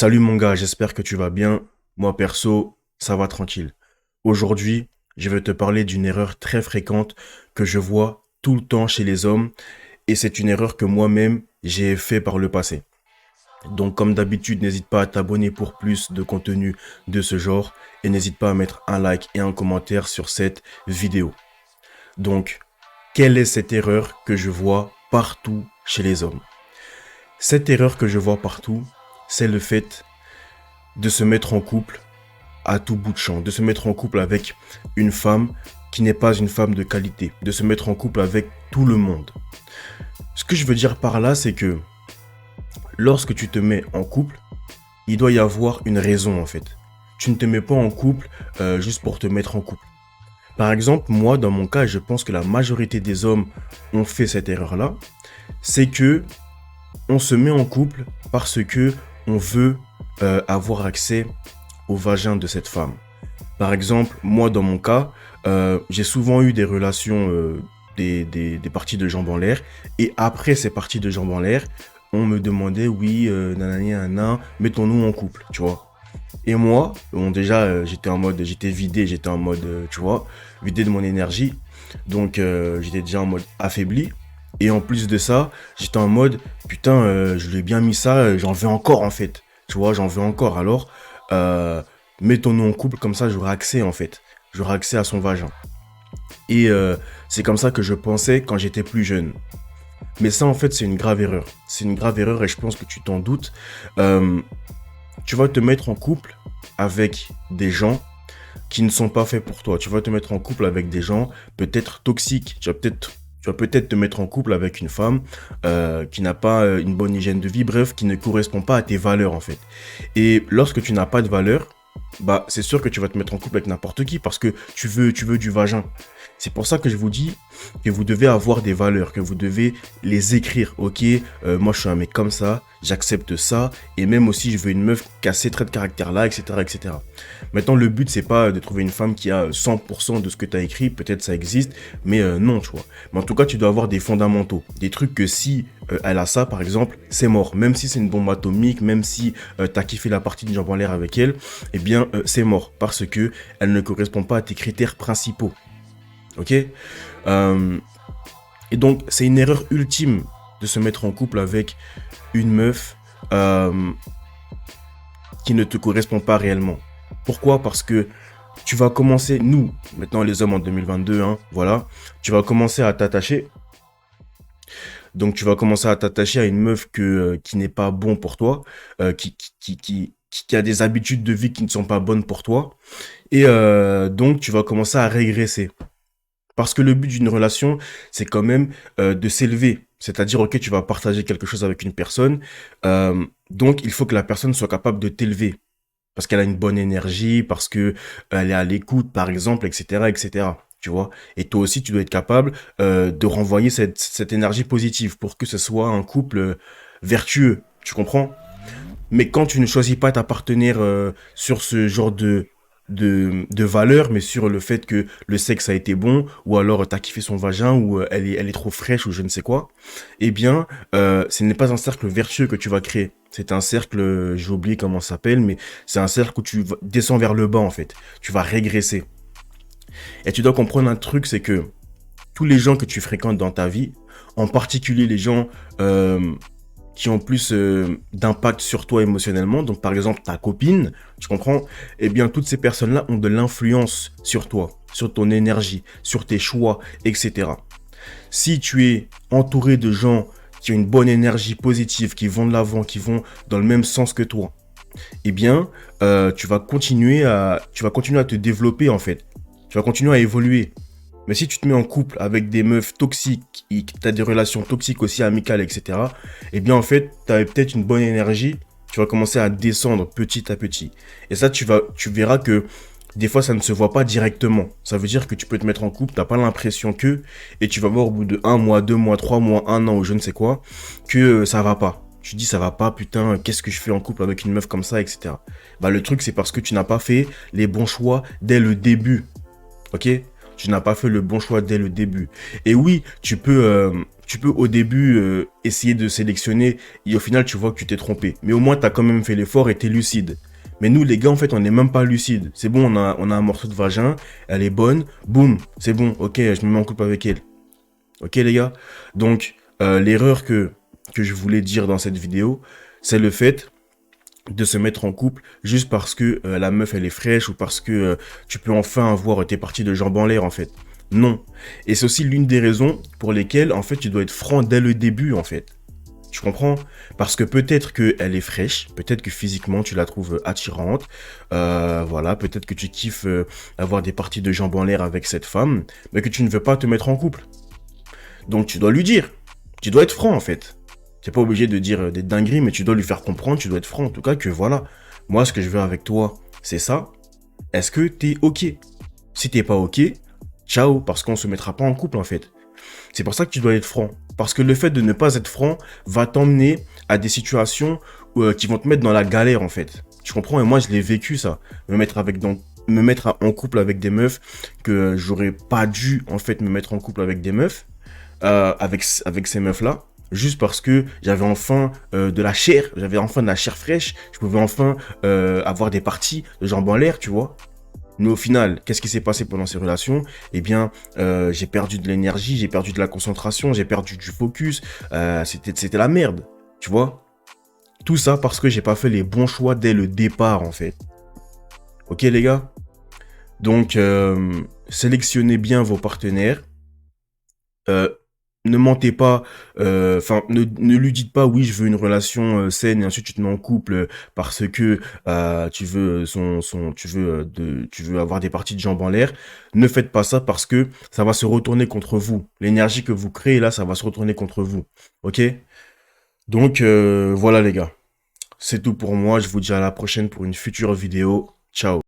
Salut mon gars, j'espère que tu vas bien. Moi perso, ça va tranquille. Aujourd'hui, je vais te parler d'une erreur très fréquente que je vois tout le temps chez les hommes et c'est une erreur que moi-même j'ai fait par le passé. Donc comme d'habitude, n'hésite pas à t'abonner pour plus de contenu de ce genre et n'hésite pas à mettre un like et un commentaire sur cette vidéo. Donc, quelle est cette erreur que je vois partout chez les hommes? Cette erreur que je vois partout, c'est le fait de se mettre en couple à tout bout de champ, de se mettre en couple avec une femme qui n'est pas une femme de qualité, de se mettre en couple avec tout le monde. Ce que je veux dire par là, c'est que lorsque tu te mets en couple, il doit y avoir une raison en fait. Tu ne te mets pas en couple juste pour te mettre en couple. Par exemple, moi, dans mon cas, je pense que la majorité des hommes ont fait cette erreur-là, c'est que on se met en couple parce que on veut avoir accès au vagin de cette femme. Par exemple, moi dans mon cas, j'ai souvent eu des relations, des parties de jambes en l'air. Et après ces parties de jambes en l'air, on me demandait, oui, nanani, nanana, mettons-nous en couple, tu vois. Et moi, bon, déjà, j'étais en mode, j'étais vidé, j'étais en mode, tu vois, vidé de mon énergie. Donc, j'étais déjà en mode affaibli. Et en plus de ça, j'étais en mode, putain, je lui ai bien mis ça, j'en veux encore en fait. Tu vois, j'en veux encore. Alors, euh, mettons-nous en couple, comme ça j'aurai accès en fait. J'aurai accès à son vagin. Et c'est comme ça que je pensais quand j'étais plus jeune. Mais ça en fait c'est une grave erreur. C'est une grave erreur et je pense que tu t'en doutes. Euh, Tu vas te mettre en couple avec des gens qui ne sont pas faits pour toi. Tu vas te mettre en couple avec des gens peut-être toxiques. Tu vas peut-être te mettre en couple avec une femme qui n'a pas une bonne hygiène de vie, bref, qui ne correspond pas à tes valeurs en fait. Et lorsque tu n'as pas de valeurs, bah c'est sûr que tu vas te mettre en couple avec n'importe qui parce que tu veux du vagin. C'est pour ça que je vous dis que vous devez avoir des valeurs, que vous devez les écrire. Ok, moi je suis un mec comme ça, j'accepte ça, et même aussi je veux une meuf qui a ces traits de caractère là, etc., etc. Maintenant le but c'est pas de trouver une femme qui a 100% de ce que tu as écrit, peut-être ça existe, mais non, tu vois. Mais en tout cas tu dois avoir des fondamentaux, des trucs que si elle a ça par exemple, c'est mort. Même si c'est une bombe atomique, même si t'as kiffé la partie de jambe en l'air avec elle, eh bien c'est mort parce que elle ne correspond pas à tes critères principaux. Ok. Et donc, c'est une erreur ultime de se mettre en couple avec une meuf euh, qui ne te correspond pas réellement. Pourquoi? Parce que tu vas commencer, nous, maintenant les hommes en 2022, hein, voilà, tu vas commencer à t'attacher. Donc, tu vas commencer à t'attacher à une meuf qui n'est pas bon pour toi, qui a des habitudes de vie qui ne sont pas bonnes pour toi. Et donc, tu vas commencer à régresser. Parce que le but d'une relation, c'est quand même de s'élever. C'est-à-dire, ok, tu vas partager quelque chose avec une personne, donc il faut que la personne soit capable de t'élever. Parce qu'elle a une bonne énergie, parce que elle est à l'écoute, par exemple, etc., etc. Tu vois. Et toi aussi, tu dois être capable de renvoyer cette énergie positive pour que ce soit un couple vertueux. Tu comprends? Mais quand tu ne choisis pas ta partenaire sur ce genre de valeur, mais sur le fait que le sexe a été bon, ou alors t'as kiffé son vagin, ou elle est trop fraîche, ou je ne sais quoi, eh bien, ce n'est pas un cercle vertueux que tu vas créer. C'est un cercle, j'ai oublié comment ça s'appelle, mais c'est un cercle où descends vers le bas, en fait. Tu vas régresser. Et tu dois comprendre un truc, c'est que tous les gens que tu fréquentes dans ta vie, en particulier les gens qui ont plus d'impact sur toi émotionnellement, donc par exemple ta copine, tu comprends? Eh bien, toutes ces personnes-là ont de l'influence sur toi, sur ton énergie, sur tes choix, etc. Si tu es entouré de gens qui ont une bonne énergie positive, qui vont de l'avant, qui vont dans le même sens que toi, eh bien, tu vas continuer à te développer en fait. Tu vas continuer à évoluer. Mais si tu te mets en couple avec des meufs toxiques, et que tu as des relations toxiques aussi amicales, etc., eh bien en fait, tu as peut-être une bonne énergie, tu vas commencer à descendre petit à petit. Et ça, tu verras que des fois, ça ne se voit pas directement. Ça veut dire que tu peux te mettre en couple, t'as pas l'impression que, et tu vas voir au bout de 1 mois, 2 mois, 3 mois, 1 an ou je ne sais quoi, que ça va pas. Tu dis ça va pas, putain, qu'est-ce que je fais en couple avec une meuf comme ça, etc. Bah le truc c'est parce que tu n'as pas fait les bons choix dès le début. Ok? Tu n'as pas fait le bon choix dès le début. Et oui, tu peux au début essayer de sélectionner et au final, tu vois que tu t'es trompé. Mais au moins, tu as quand même fait l'effort et tu es lucide. Mais nous, les gars, en fait, on n'est même pas lucide. C'est bon, on a un morceau de vagin, elle est bonne, boum, c'est bon, ok, je me mets en couple avec elle. Ok, les gars? Donc, l'erreur que je voulais dire dans cette vidéo, c'est le fait de se mettre en couple juste parce que la meuf elle est fraîche ou parce que tu peux enfin avoir tes parties de jambes en l'air en fait. Non. Et c'est aussi l'une des raisons pour lesquelles en fait tu dois être franc dès le début en fait. Tu comprends? Parce que peut-être qu'elle est fraîche, peut-être que physiquement tu la trouves attirante, voilà, peut-être que tu kiffes avoir des parties de jambes en l'air avec cette femme, mais que tu ne veux pas te mettre en couple. Donc tu dois lui dire. Tu dois être franc en fait. Tu n'es pas obligé de dire des dingueries, mais tu dois lui faire comprendre, tu dois être franc en tout cas que voilà, moi ce que je veux avec toi, c'est ça. Est-ce que t'es ok? Si t'es pas ok, ciao, parce qu'on se mettra pas en couple en fait. C'est pour ça que tu dois être franc. Parce que le fait de ne pas être franc va t'emmener à des situations qui vont te mettre dans la galère en fait. Tu comprends? Et moi je l'ai vécu ça. Me mettre en couple avec des meufs que j'aurais pas dû en fait me mettre en couple avec des meufs avec ces meufs-là, juste parce que j'avais enfin de la chair, j'avais enfin de la chair fraîche, je pouvais enfin avoir des parties de jambes en l'air, tu vois. Mais au final, qu'est-ce qui s'est passé pendant ces relations? Eh bien, j'ai perdu de l'énergie, j'ai perdu de la concentration, j'ai perdu du focus, c'était la merde, tu vois. Tout ça parce que j'ai pas fait les bons choix dès le départ, en fait. Ok, les gars? Donc, sélectionnez bien vos partenaires. Euh, Ne mentez pas, enfin, ne lui dites pas oui, je veux une relation saine et ensuite tu te mets en couple parce que tu veux tu veux avoir des parties de jambes en l'air. Ne faites pas ça parce que ça va se retourner contre vous. L'énergie que vous créez là, ça va se retourner contre vous. Ok? Donc voilà les gars, c'est tout pour moi. Je vous dis à la prochaine pour une future vidéo. Ciao.